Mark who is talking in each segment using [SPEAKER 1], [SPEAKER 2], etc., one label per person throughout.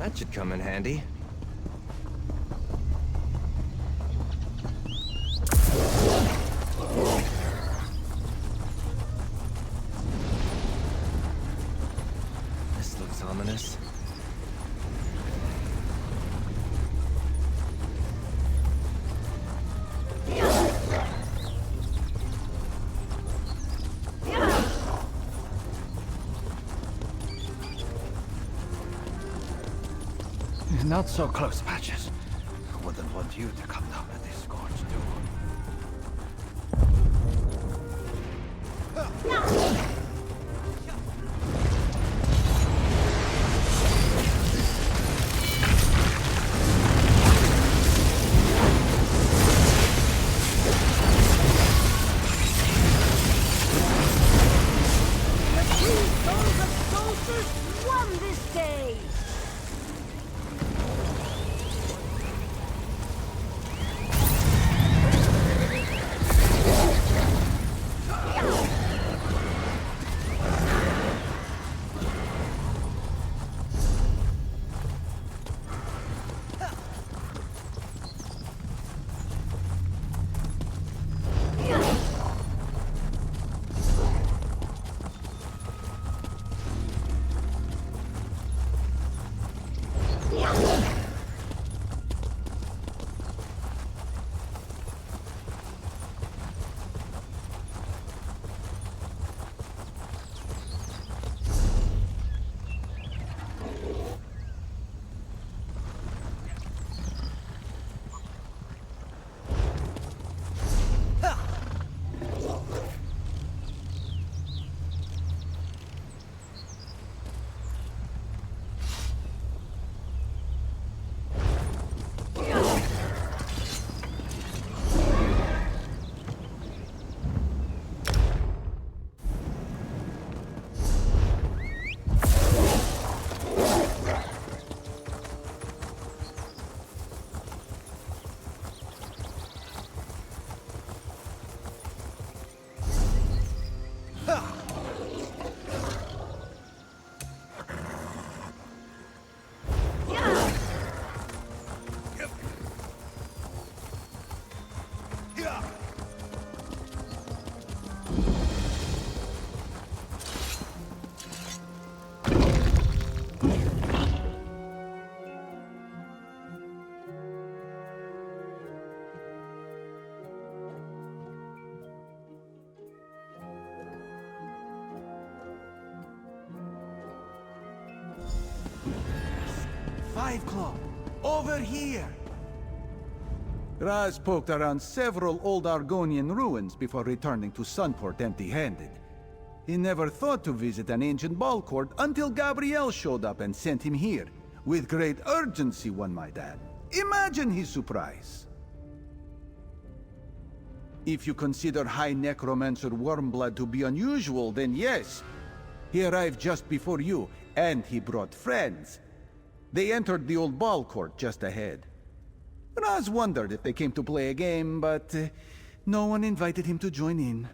[SPEAKER 1] That should come in handy. This looks ominous.
[SPEAKER 2] Not so close, Patches. Wouldn't want you to come down with this gorge, too.
[SPEAKER 3] The three sons of solstice won this day!
[SPEAKER 2] Five Claw, over here! Raz poked around several old Argonian ruins before returning to Sunport empty-handed. He never thought to visit an ancient ball court until Gabrielle showed up and sent him here. With great urgency, one might add. Imagine his surprise. If you consider High Necromancer Wormblood to be unusual, then yes. He arrived just before you, and he brought friends. They entered the old ball court just ahead. Raz wondered if they came to play a game, but no one invited him to join in.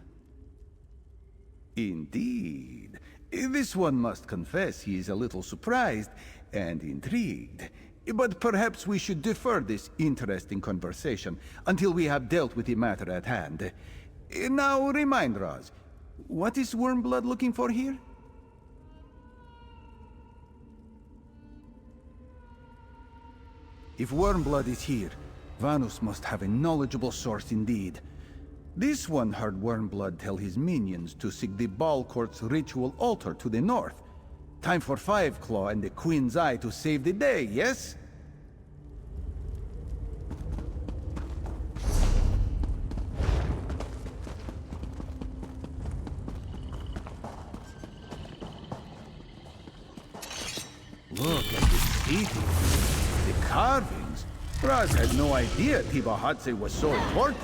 [SPEAKER 2] Indeed. This one must confess he is a little surprised and intrigued. But perhaps we should defer this interesting conversation until we have dealt with the matter at hand. Now remind Raz, what is Wormblood looking for here? If Wormblood is here, Vanus must have a knowledgeable source indeed. This one heard Wormblood tell his minions to seek the ball court's ritual altar to the north. Time for Five Claw and the Queen's Eye to save the day, yes? Look at the seating, the carvings. Raz had no idea Tibahatse was so important.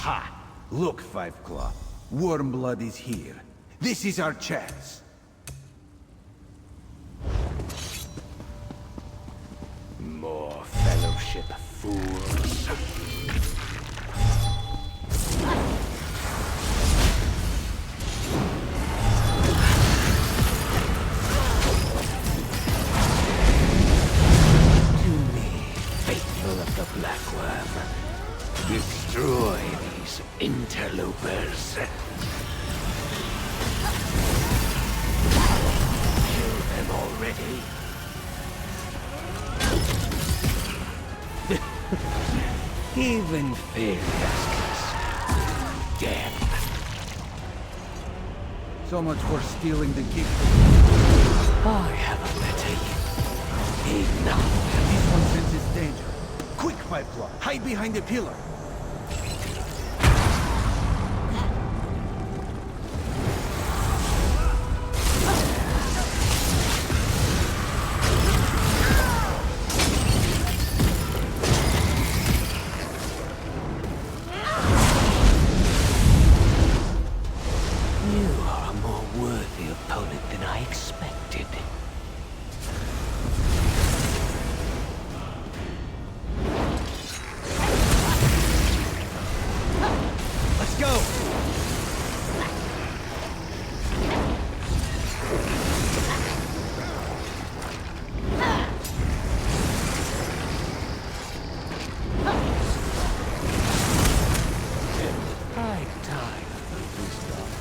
[SPEAKER 2] Ha! Look, Five Claw. Wormblood is here. This is our chance.
[SPEAKER 4] More fellowship, fools. To me, faithful of the Black Worm, destroy these interlopers. Kill them already. Even failures can stop death.
[SPEAKER 2] So much for stealing the gift.
[SPEAKER 4] I have a better you. Enough.
[SPEAKER 2] This one senses danger. Quick, Five Claw. Hide behind the pillar.
[SPEAKER 4] You are a more worthy opponent than I expected.
[SPEAKER 1] Let's go!
[SPEAKER 4] I'm tired of this stuff.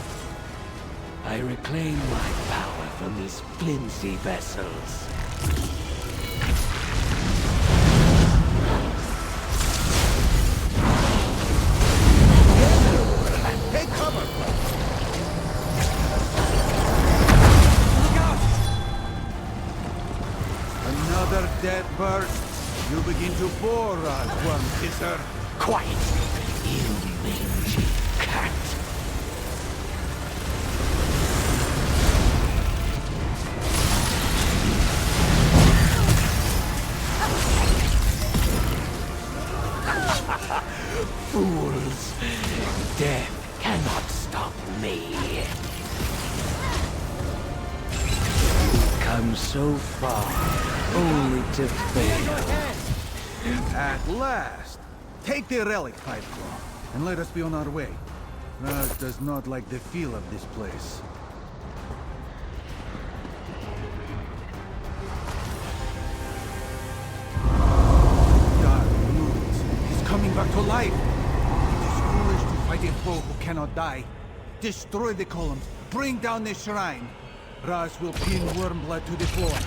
[SPEAKER 4] I reclaim my power from these flimsy vessels.
[SPEAKER 2] Take cover! Another death burst. You begin to bore us, Worm Kisser.
[SPEAKER 4] Quiet! You mangy cat! Fools! Death cannot stop me. You've come so far, only to fail.
[SPEAKER 2] At last! Take the relic, Five Claw, and let us be on our way. Raz does not like the feel of this place. Dark moods. He's coming back to life. It is foolish to fight a foe who cannot die. Destroy the columns. Bring down the shrine. Raz will pin Wormblood to the floor.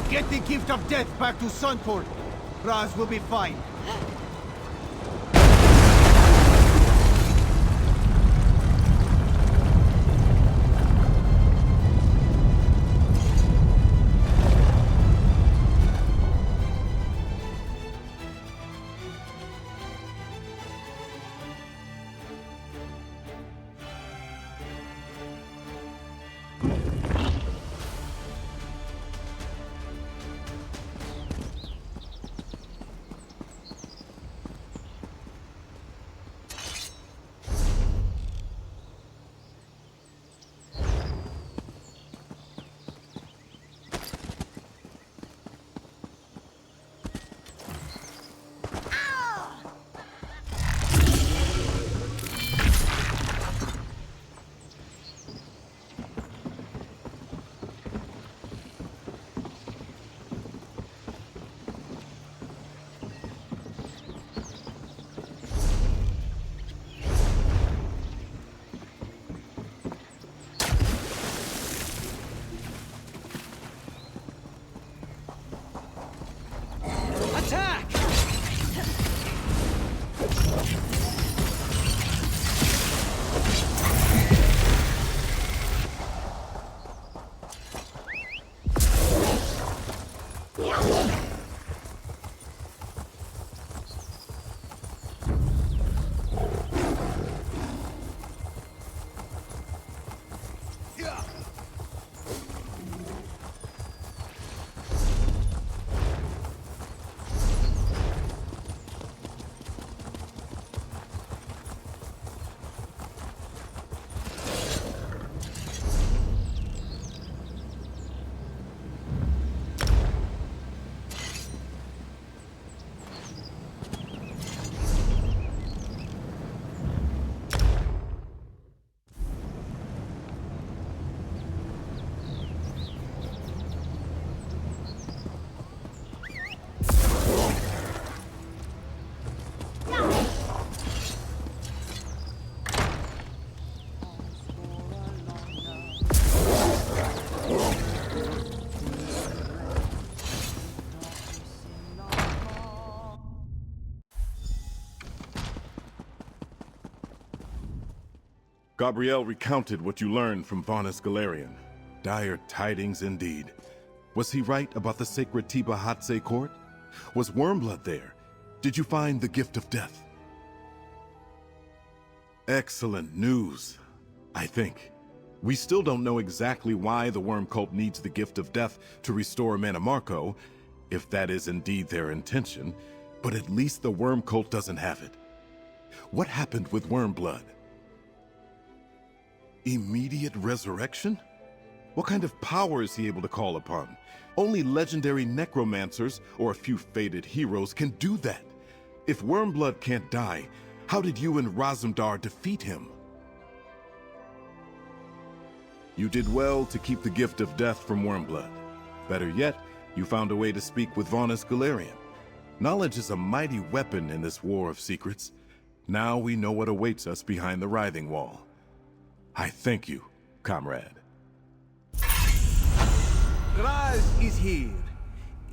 [SPEAKER 2] Get the gift of death back to Sunport. Raz will be fine.
[SPEAKER 5] Gabrielle recounted what you learned from Vaunus Galerian. Dire tidings indeed. Was he right about the sacred Tibahatse court? Was Wormblood there? Did you find the gift of death? Excellent news, I think. We still don't know exactly why the Worm Cult needs the gift of death to restore Manamarco, if that is indeed their intention, but at least the Worm Cult doesn't have it. What happened with Wormblood? Immediate resurrection? What kind of power is he able to call upon? Only legendary necromancers or a few fated heroes can do that. If Wormblood can't die, how did you and Razumdar defeat him? You did well to keep the gift of death from Wormblood. Better yet, you found a way to speak with Vaunus Galerian. Knowledge is a mighty weapon in this war of secrets. Now we know what awaits us behind the writhing wall. I thank you, comrade.
[SPEAKER 2] Raz is here.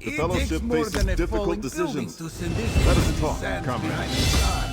[SPEAKER 5] The Fellowship faces difficult decisions. Let us talk, comrade.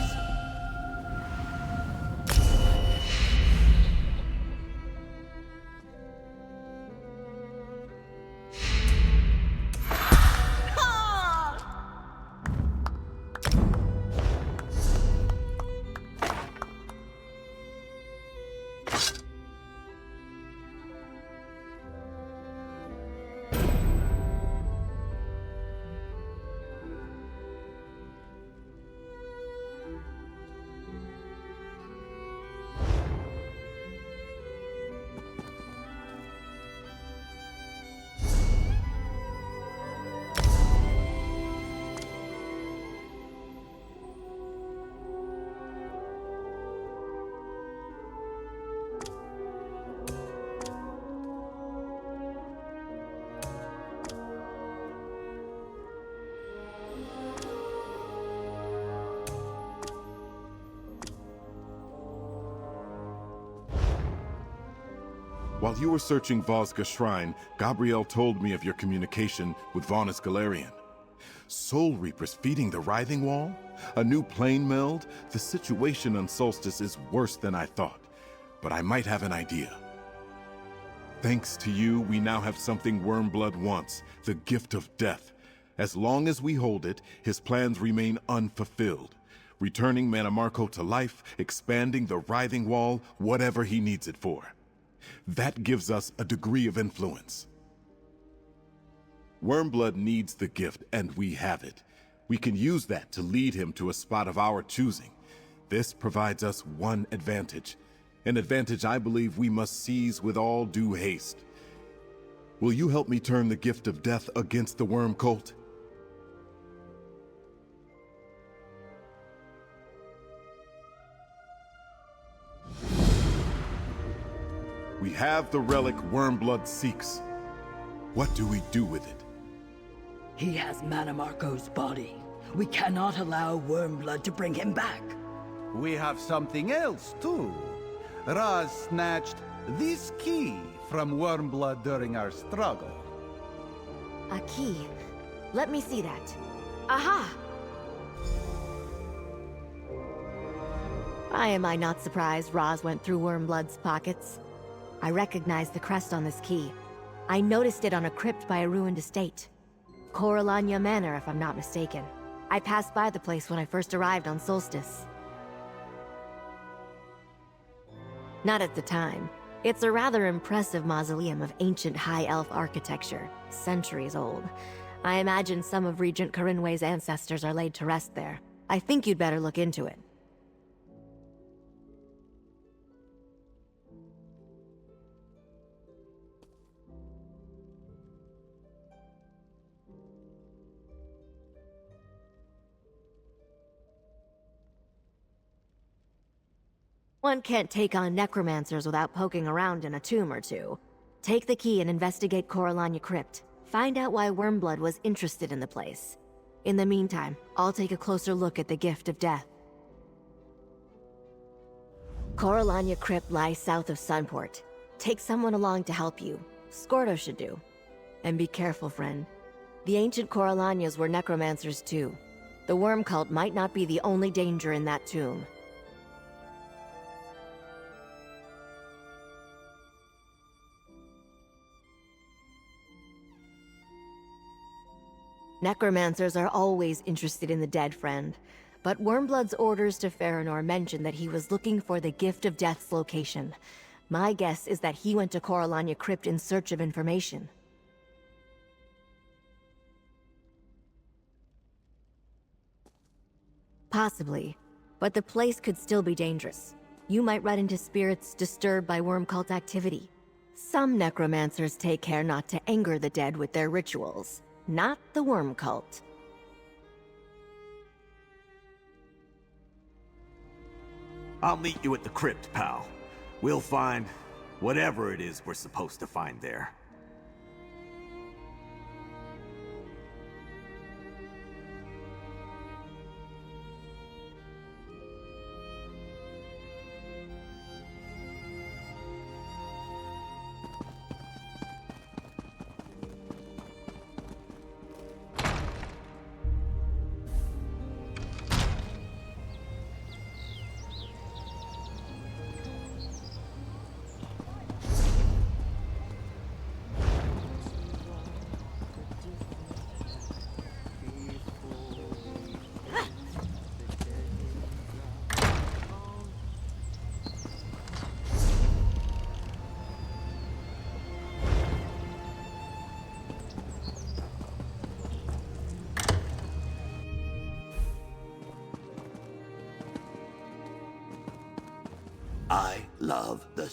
[SPEAKER 5] While you were searching Vosga Shrine, Gabrielle told me of your communication with Vaunus Galerian. Soul Reapers feeding the Writhing Wall? A new plane meld? The situation on Solstice is worse than I thought, but I might have an idea. Thanks to you, we now have something Wormblood wants, the gift of death. As long as we hold it, his plans remain unfulfilled. Returning Manamarco to life, expanding the Writhing Wall, whatever he needs it for. That gives us a degree of influence. Wormblood needs the gift, and we have it. We can use that to lead him to a spot of our choosing. This provides us one advantage, an advantage I believe we must seize with all due haste. Will you help me turn the gift of death against the Worm Cult? We have the relic Wormblood seeks. What do we do with it?
[SPEAKER 6] He has Manamarco's body. We cannot allow Wormblood to bring him back.
[SPEAKER 2] We have something else, too. Raz snatched this key from Wormblood during our struggle.
[SPEAKER 3] A key. Let me see that. Aha! Why am I not surprised Raz went through Wormblood's pockets? I recognize the crest on this key. I noticed it on a crypt by a ruined estate. Coralania Manor, if I'm not mistaken. I passed by the place when I first arrived on Solstice. Not at the time. It's a rather impressive mausoleum of ancient High Elf architecture, centuries old. I imagine some of Regent Corinway's ancestors are laid to rest there. I think you'd better look into it. One can't take on necromancers without poking around in a tomb or two. Take the key and investigate Coralania Crypt. Find out why Wormblood was interested in the place. In the meantime, I'll take a closer look at the gift of death. Coralania Crypt lies south of Sunport. Take someone along to help you. Scordo should do. And be careful, friend. The ancient Coralanias were necromancers too. The worm cult might not be the only danger in that tomb. Necromancers are always interested in the dead, friend. But Wormblood's orders to Farinor mentioned that he was looking for the Gift of Death's location. My guess is that he went to Coralania Crypt in search of information. Possibly, but the place could still be dangerous. You might run into spirits disturbed by worm cult activity. Some necromancers take care not to anger the dead with their rituals. Not the worm cult.
[SPEAKER 1] I'll meet you at the crypt, pal. We'll find whatever it is we're supposed to find there. I love the...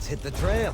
[SPEAKER 7] Let's hit the trail.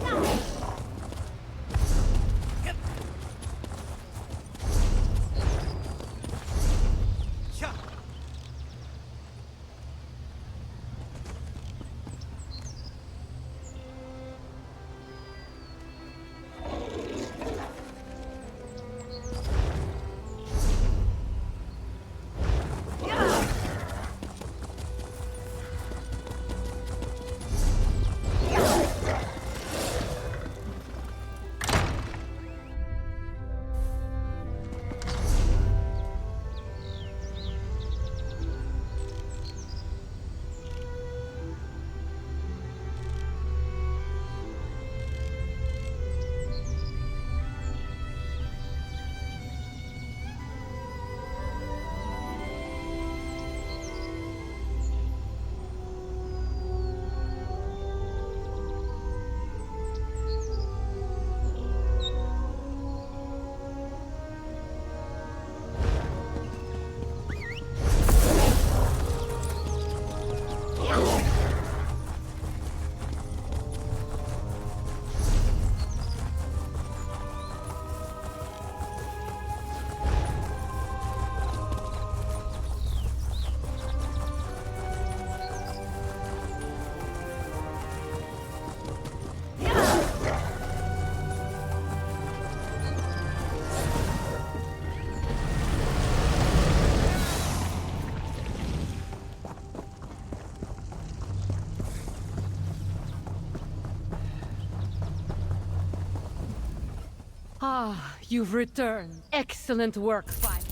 [SPEAKER 8] Ah, you've returned. Excellent work, Fine.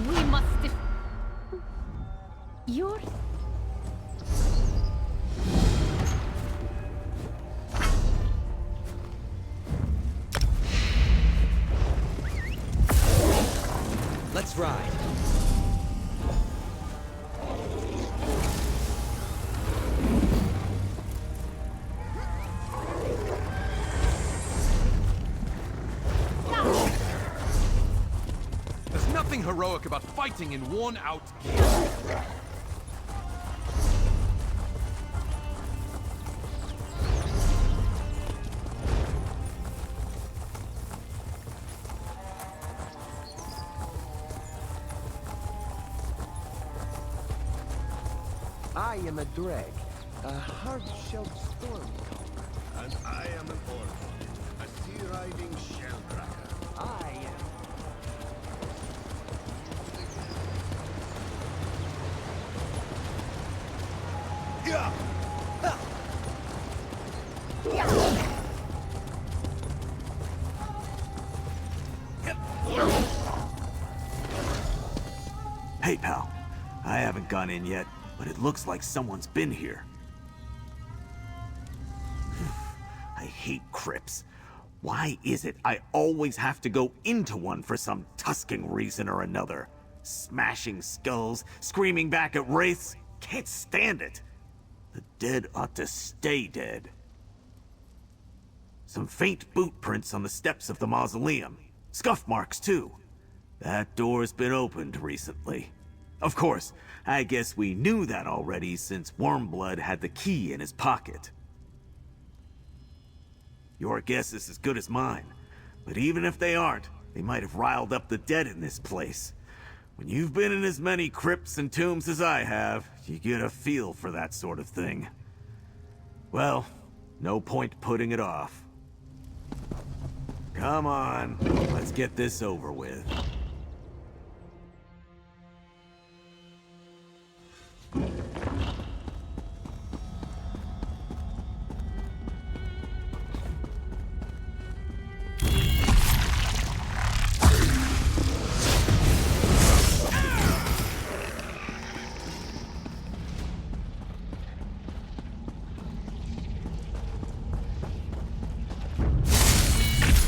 [SPEAKER 8] We must You're...
[SPEAKER 7] Let's ride.
[SPEAKER 9] There's nothing heroic about fighting in worn-out gear.
[SPEAKER 4] I am a dreg, a hard-shelled stormcloaker.
[SPEAKER 10] And I am an orphan, a sea-riding shellcracker.
[SPEAKER 4] I am...
[SPEAKER 1] Hey, pal. I haven't gone in yet, but it looks like someone's been here. I hate crypts. Why is it I always have to go into one for some Tuscan reason or another? Smashing skulls, screaming back at wraiths. Can't stand it. The dead ought to stay dead. Some faint boot prints on the steps of the mausoleum. Scuff marks, too. That door's been opened recently. Of course, I guess we knew that already since Wormblood had the key in his pocket. Your guess is as good as mine. But even if they aren't, they might have riled up the dead in this place. When you've been in as many crypts and tombs as I have, you get a feel for that sort of thing. Well, no point putting it off. Come on, let's get this over with.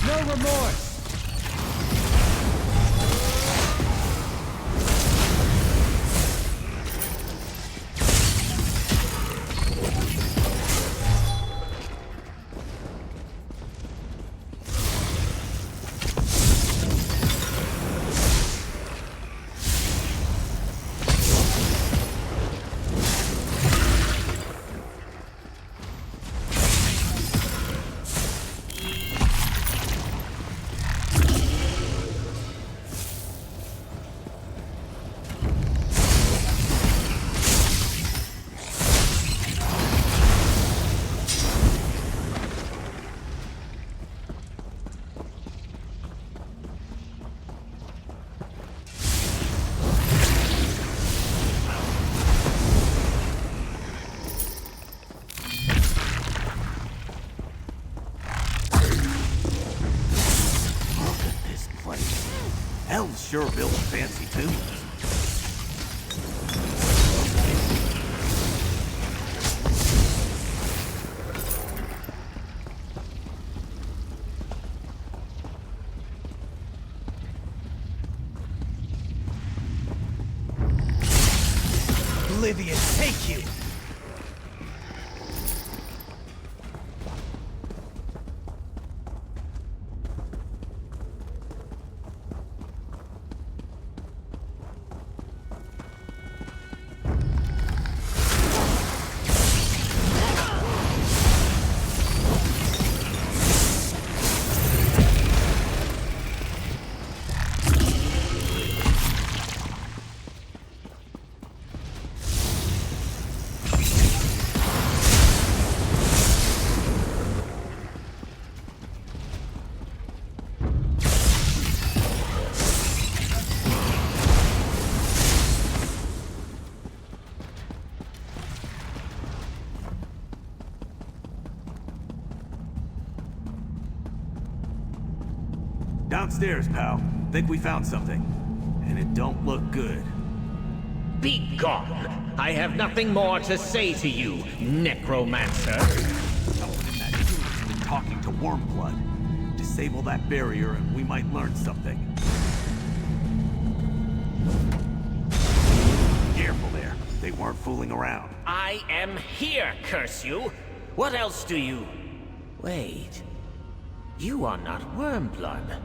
[SPEAKER 7] No remorse!
[SPEAKER 1] Elves sure build fancy tombs.
[SPEAKER 7] Oblivion, take you!
[SPEAKER 1] Downstairs, pal. Think we found something. And it don't look good.
[SPEAKER 4] Be gone! I have nothing more to say to you, necromancer.
[SPEAKER 1] Someone in that tomb has been talking to Wormblood. Disable that barrier and we might learn something. Careful there. They weren't fooling around.
[SPEAKER 4] I am here, curse you! What else do you... Wait... You are not Wormblood.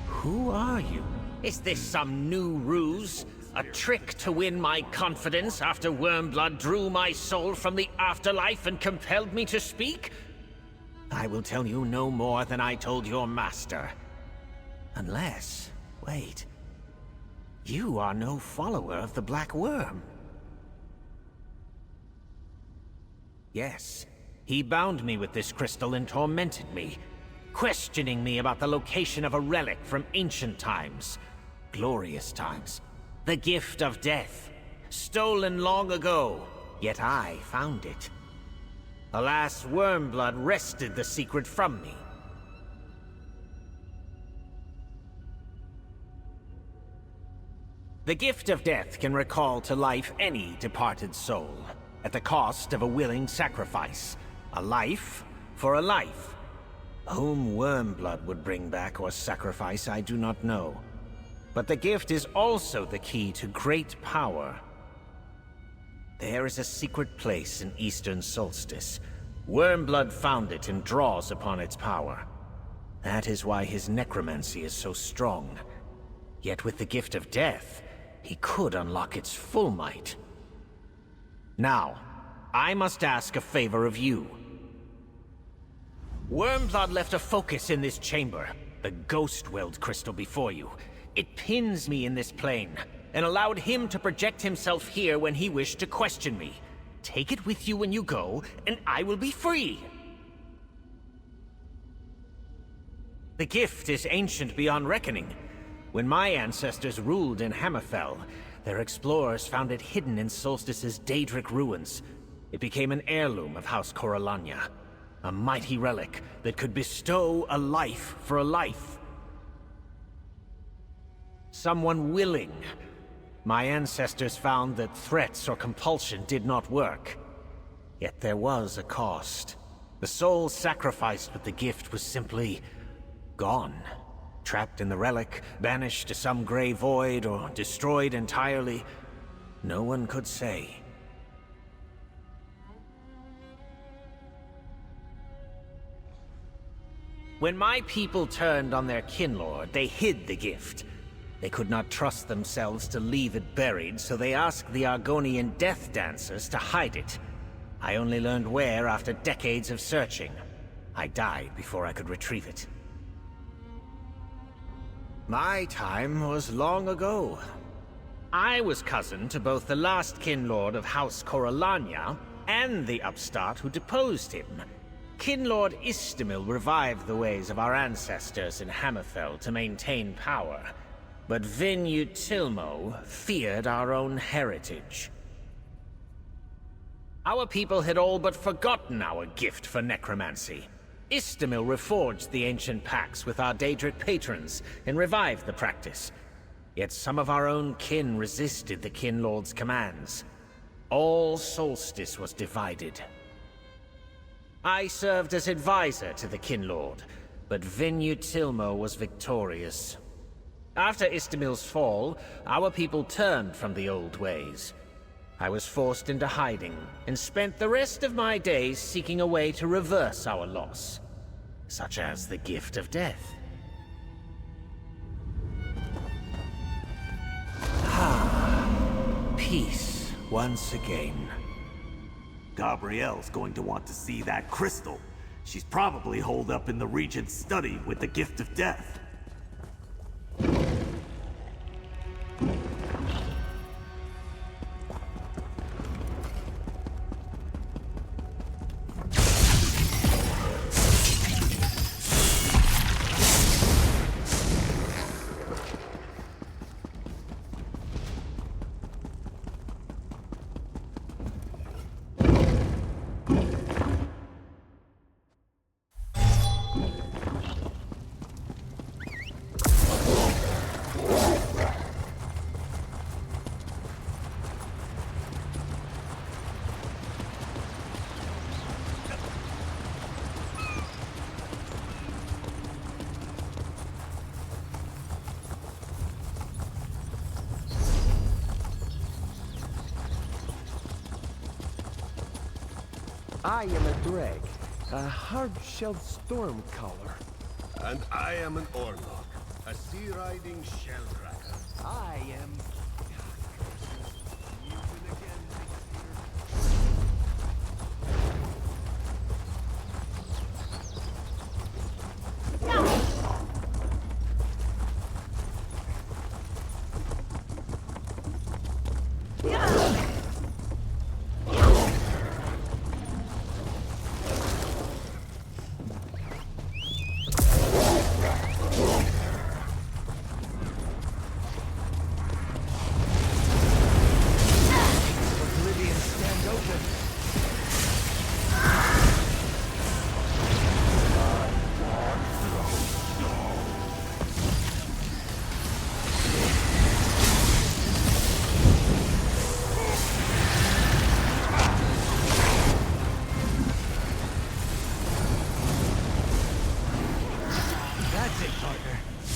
[SPEAKER 4] Who are you? Is this some new ruse? A trick to win my confidence after Wormblood drew my soul from the afterlife and compelled me to speak? I will tell you no more than I told your master. Unless... wait... You are no follower of the Black Worm. Yes, he bound me with this crystal and tormented me, questioning me about the location of a relic from ancient times, glorious times, the gift of death, stolen long ago, yet I found it. Alas, Wormblood wrested the secret from me. The gift of death can recall to life any departed soul, at the cost of a willing sacrifice. A life for a life. Whom Wormblood would bring back or sacrifice, I do not know. But the gift is also the key to great power. There is a secret place in Eastern Solstice. Wormblood found it and draws upon its power. That is why his necromancy is so strong. Yet with the gift of death, he could unlock its full might. Now, I must ask a favor of you. Wormblood left a focus in this chamber, the Ghost Weld crystal before you. It pins me in this plane, and allowed him to project himself here when he wished to question me. Take it with you when you go, and I will be free! The gift is ancient beyond reckoning. When my ancestors ruled in Hammerfell, their explorers found it hidden in Solstice's Daedric ruins. It became an heirloom of House Corellania. A mighty relic that could bestow a life for a life. Someone willing. My ancestors found that threats or compulsion did not work. Yet there was a cost. The soul sacrificed with the gift was simply gone. Trapped in the relic, banished to some gray void, or destroyed entirely. No one could say. When my people turned on their kinlord, they hid the gift. They could not trust themselves to leave it buried, so they asked the Argonian death dancers to hide it. I only learned where after decades of searching. I died before I could retrieve it. My time was long ago. I was cousin to both the last kinlord of House Corellania and the upstart who deposed him. Kinlord Istamil revived the ways of our ancestors in Hammerfell to maintain power, but Vinyu Tilmo feared our own heritage. Our people had all but forgotten our gift for necromancy. Istamil reforged the ancient pacts with our Daedric patrons and revived the practice. Yet some of our own kin resisted the Kinlord's commands. All Solstice was divided. I served as advisor to the Kinlord, but Vinyu Tilmo was victorious. After Istamil's fall, our people turned from the old ways. I was forced into hiding, and spent the rest of my days seeking a way to reverse our loss. Such as the gift of death. Peace once again.
[SPEAKER 1] Gabrielle's going to want to see that crystal. She's probably holed up in the Regent's study with the gift of death.
[SPEAKER 11] I am a dreg, a hard-shelled storm caller.
[SPEAKER 10] And I am an Orlok, a sea-riding shellcracker.
[SPEAKER 11] I am...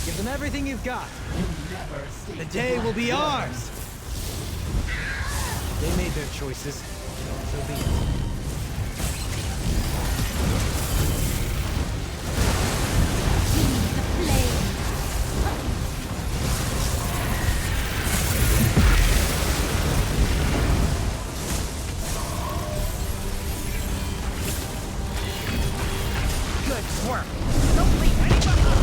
[SPEAKER 7] Give them everything you've got. The day will be ours! They made their choices. So be it.
[SPEAKER 8] Good work. Don't leave any behind.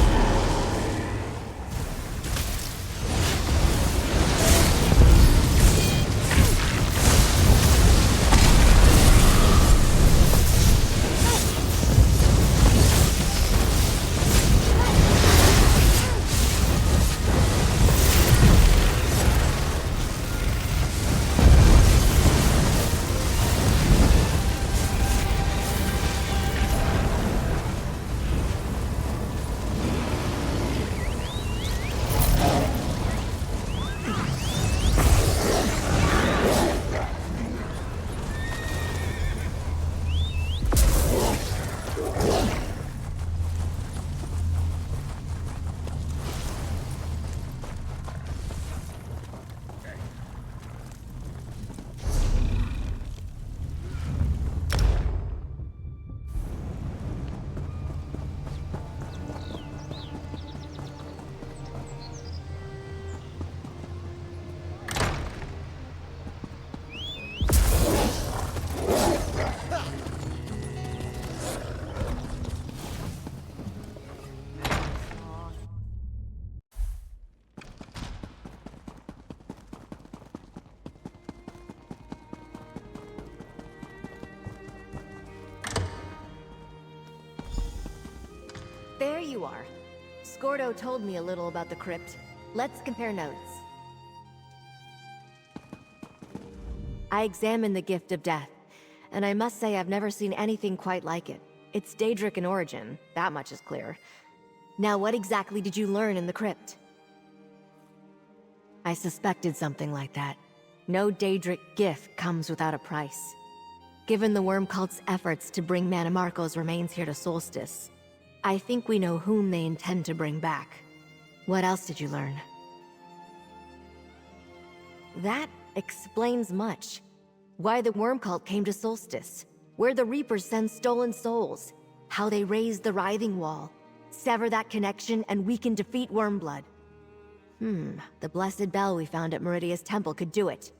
[SPEAKER 3] There you are. Scordo told me a little about the crypt. Let's compare notes. I examined the Gift of Death, and I must say I've never seen anything quite like it. It's Daedric in origin, that much is clear. Now, what exactly did you learn in the crypt? I suspected something like that. No Daedric gift comes without a price. Given the Worm Cult's efforts to bring Manamarco's remains here to Solstice, I think we know whom they intend to bring back. What else did you learn? That explains much. Why the Worm Cult came to Solstice, where the Reapers send stolen souls, how they raised the Writhing Wall, sever that connection, and we can defeat Wormblood. The blessed bell we found at Meridia's temple could do it.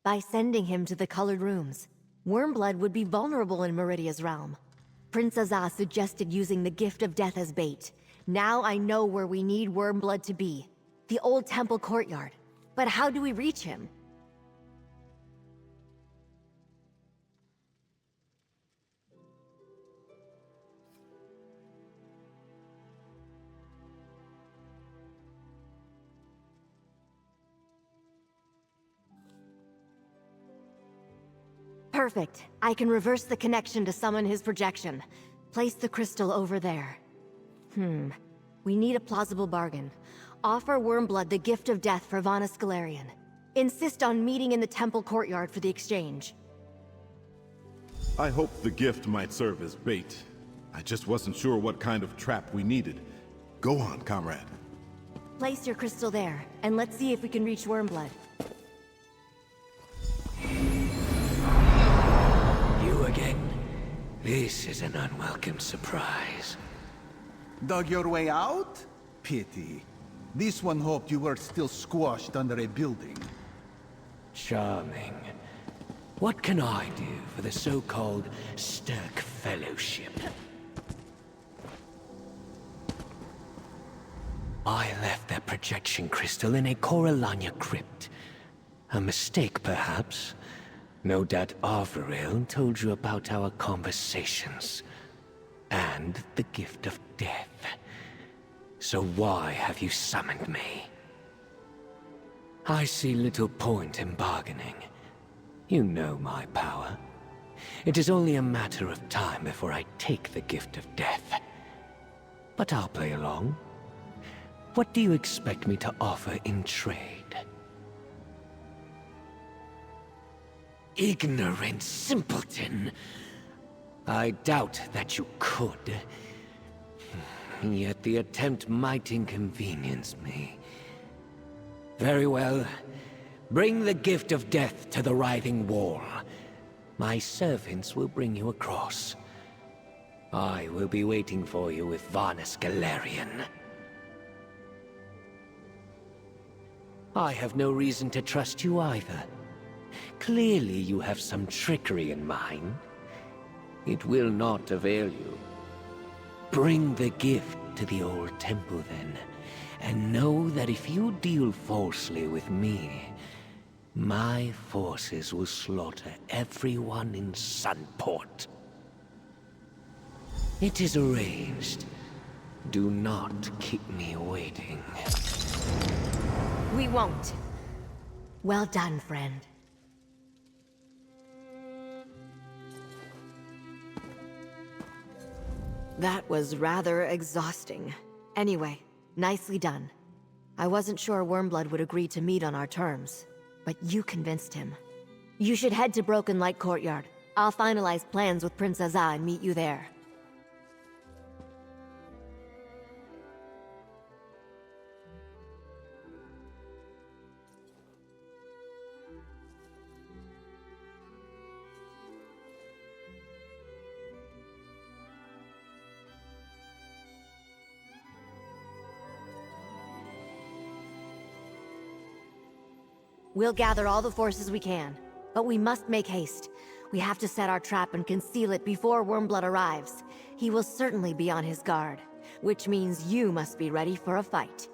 [SPEAKER 3] By sending him to the Colored Rooms, Wormblood would be vulnerable in Meridia's realm. Prince Azaz suggested using the Gift of Death as bait. Now I know where we need Wormblood to be. The old temple courtyard. But how do we reach him? Perfect. I can reverse the connection to summon his projection. Place the crystal over there. We need a plausible bargain. Offer Wormblood the Gift of Death for Vana Scalarian. Insist on meeting in the temple courtyard for the exchange.
[SPEAKER 5] I hoped the gift might serve as bait. I just wasn't sure what kind of trap we needed. Go on, comrade.
[SPEAKER 3] Place your crystal there, and let's see if we can reach Wormblood.
[SPEAKER 12] This is an unwelcome surprise.
[SPEAKER 2] Dug your way out? Pity. This one hoped you were still squashed under a building.
[SPEAKER 12] Charming. What can I do for the so-called Stirk Fellowship? I left that projection crystal in a Coralania crypt. A mistake, perhaps. No doubt Arveril told you about our conversations. And the gift of death. So why have you summoned me? I see little point in bargaining. You know my power. It is only a matter of time before I take the gift of death. But I'll play along. What do you expect me to offer in trade? Ignorant simpleton! I doubt that you could. Yet the attempt might inconvenience me. Very well. Bring the gift of death to the writhing wall. My servants will bring you across. I will be waiting for you with Varnus Galarian. I have no reason to trust you either. Clearly you have some trickery in mind. It will not avail you. Bring the gift to the old temple then, and know that if you deal falsely with me, my forces will slaughter everyone in Sunport. It is arranged. Do not keep me waiting.
[SPEAKER 3] We won't. Well done, friend. That was rather exhausting. Anyway, nicely done. I wasn't sure Wormblood would agree to meet on our terms, but you convinced him. You should head to Broken Light Courtyard. I'll finalize plans with Prince Azza and meet you there. We'll gather all the forces we can, but we must make haste. We have to set our trap and conceal it before Wormblood arrives. He will certainly be on his guard, which means you must be ready for a fight.